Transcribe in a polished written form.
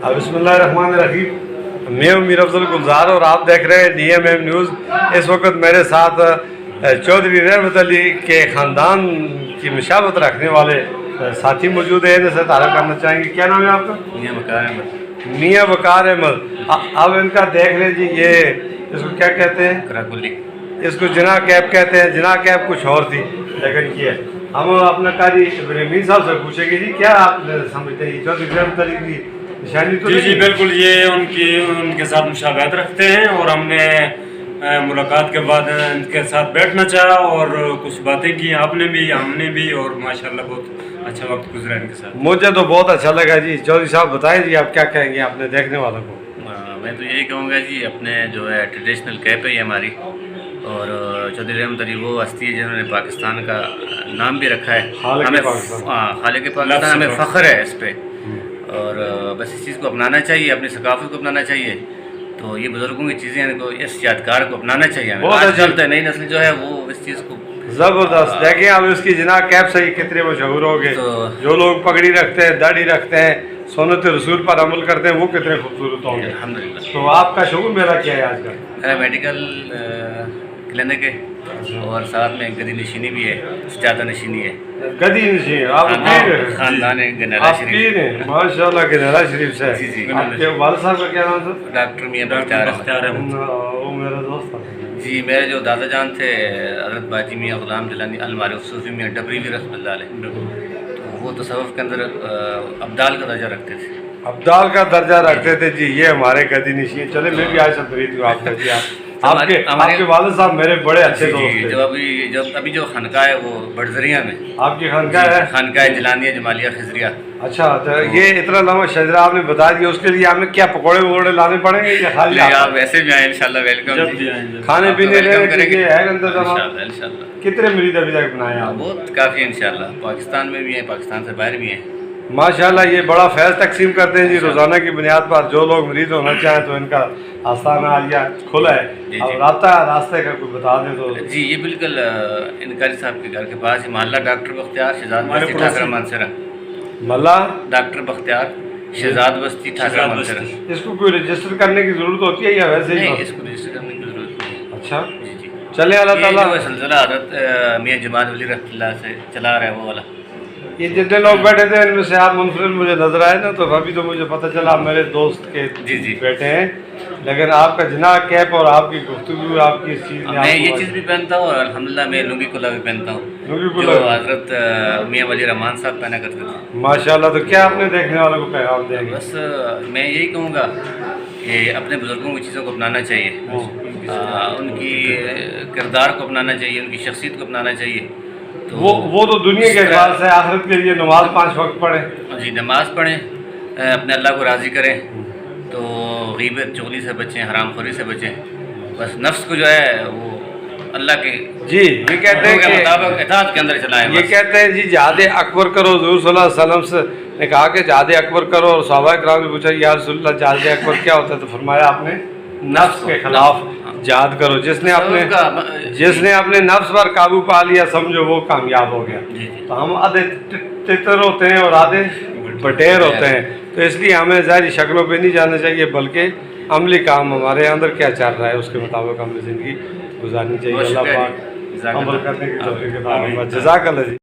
बिस्मिल्लाहिर्रहमानिर्रहीम। मैं अमीर अफजल गुलजार और आप देख रहे हैं DMM न्यूज़। इस वक्त मेरे साथ चौधरी रहमत अली के ख़ानदान की मशावत रखने वाले साथी मौजूद हैं। इनसे तारीफ करना चाहेंगे। क्या नाम है आपका? मियाँ वकार अहमद। मियाँ वकार अहमद। अब इनका देख लें जी, ये इसको क्या कहते हैं? कराकुली। इसको जिना कैप कहते हैं। जिना कैप कुछ और थी, लेकिन ये हम अपना कारी मीर साहब से पूछेंगे जी, क्या आप समझते हैं चौधरी रहमत अली की निशानी? तो जी बिल्कुल, ये उनके साथ मुशाबहत रखते हैं और हमने मुलाकात के बाद इनके साथ बैठना चाहा और कुछ बातें की, आपने भी हमने भी, और माशाल्लाह बहुत अच्छा वक्त गुजरा इनके साथ। मुझे तो बहुत अच्छा लगा जी। चौधरी साहब बताएं जी, आप क्या कहेंगे अपने देखने वालों को? मैं तो यही कहूँगा जी, अपने जो है ट्रेडिशनल कैप है ये हमारी, और चौधरी रहमत अली वो हस्ती है जिन्होंने पाकिस्तान का नाम भी रखा है। हमें खालिक पाकिस्तान हमें फ़ख्र है इस पर, और बस इस चीज़ को अपनाना चाहिए, अपनी सकाफत को अपनाना चाहिए। तो ये बुज़ुर्गों की चीज़ें इनको, इस यादगार को अपनाना चाहिए हमें। आज चलते नई नस्ल जो है वो इस चीज़ को ज़बरदस्त देखें। अब इसकी जना कैप से कितने मशहूर हो गए। जो लोग पगड़ी रखते हैं, दाढ़ी रखते हैं, सुन्नत रसूल पर अमल करते हैं, वो कितने खूबसूरत होंगे अल्हम्दुलिल्लाह। तो आपका शुगर मेरा क्या है आज का? मेरा मेडिकल क्लिनिक है और साथ में गदी नशीनी भी है, सजादा नशीनी है। गदी नशीन आप खानदान है गनहरा शरीफ। माशाल्लाह गनहरा शरीफ से। जी जी। आपके वालिद साहब का क्या नाम था? डॉक्टर मियाँ बख्तियार अहमद। वो मेरा दोस्त था जी। मेरे जो दादा जान थे हज़रत बाजी मियाँ ग़ुलाम जिलानी अलमारी सूफी मियाँ डबरी भी रहमतुल्लाह अलैह, तो वो तसव्वुफ़ के अंदर अब्दाल का दर्जा रखते थे। अब्दाल का दर्जा रखते थे जी। ये हमारे गदी नशीन। चले मैं भी आज खरीद हूँ आपका जी। आपके वालिद साहब मेरे बड़े अच्छे दोस्त थे। जब अभी जो खानका है वो बड़जरिया में आपकी खानका है? खानका जिलानिया जमालिया खिजरिया। अच्छा, तो ये इतना लंबा शजरा आपने बता दिया, उसके लिए हमें क्या पकौड़े वकौड़े लाने पड़ेंगे या खाली आप वैसे भी आए इंशाल्लाह, वेलकम। खाने पीने करेंगे है इंशाल्लाह। कितने मरीज अभी तक बनाए आप? बहुत काफ़ी इंशाल्लाह। पाकिस्तान में भी है, पाकिस्तान से बाहर भी हैं माशाल्लाह। ये बड़ा फैज़ तकसीम करते हैं जी रोज़ाना की बुनियाद पर। जो लोग मरीज होना चाहें तो इनका आस्थाना आलिया खुला है। और रास्ते का कोई बता दें तो? जी ये बिल्कुल इनकारी साहब के घर के पास मोहल्ला डॉक्टर बख्तियार शहजाद बस्ती ठाकरा मानसरा। मल्ला डॉक्टर बख्तियार शहजाद बस्ती ठाकरा मानसरा। इसको कोई रजिस्टर करने की ज़रूरत होती है या वैसे ही? इसको रजिस्टर करने की ज़रूरत नहीं। अच्छा जी जी। चले अल्लाह ताला सिलसिला हज़रत मियाँ जमाल वली रहमतुल्लाह से चला रहा है वो वाला। ये जितने लोग बैठे थे इनमें से आप मुनफरिद मुझे नजर आए ना, तो अभी तो मुझे पता चला मेरे दोस्त के जी बैठे हैं। लेकिन आपका जना कैप और आपकी गुफ्तगू, आपकी इस चीज़ मैं ये चीज़ भी पहनता हूँ और अल्हम्दुलिल्लाह मैं लुंगी कुला भी पहनता हूँ, जो हज़रत मियाँ वली रहमान साहब पहना करते थे माशाल्लाह। तो क्या आपने देखने वालों को पैगाम देंगे? बस मैं यही कहूँगा कि अपने बुज़ुर्गों की चीज़ों को अपनाना चाहिए, उनकी किरदार को अपनाना चाहिए, उनकी शख्सियत को अपनाना चाहिए। तो वो तो दुनिया के एतबार से आखिरत के लिए नमाज 5 वक्त पढ़ें जी, नमाज पढ़ें, अपने अल्लाह को राज़ी करें, तो गीबत चुगली से बचें, हरामखोरी से बचें। बस नफ्स को जो है वो अल्लाह के जी ये कहते हैं कि मुताबिक इताअत के अंदर चलाएं। ये कहते हैं जी जहाद अकबर करो। हुज़ूर सल्लल्लाहु अलैहि वसल्लम से ने कहा कि जहाद अकबर करो, और सहाबा किराम ने पूछा या रसूलल्लाह जहाद अकबर क्या होता है? तो फरमाया आपने नफ्स के खिलाफ जहाद करो। जिसने अपने नफ्स पर काबू पा लिया समझो वो कामयाब हो गया। तो हम आधे तितर होते हैं और आधे बटेर होते हैं, तो इसलिए हमें ज़ाहिरी शक्लों पे नहीं जाना चाहिए, बल्कि अमली काम हमारे अंदर क्या चल रहा है उसके मुताबिक हमें ज़िंदगी गुजारनी चाहिए। अल्लाह पाक अमल करने की तौफीक अता फरमाए। जज़ाकल्लाह जी।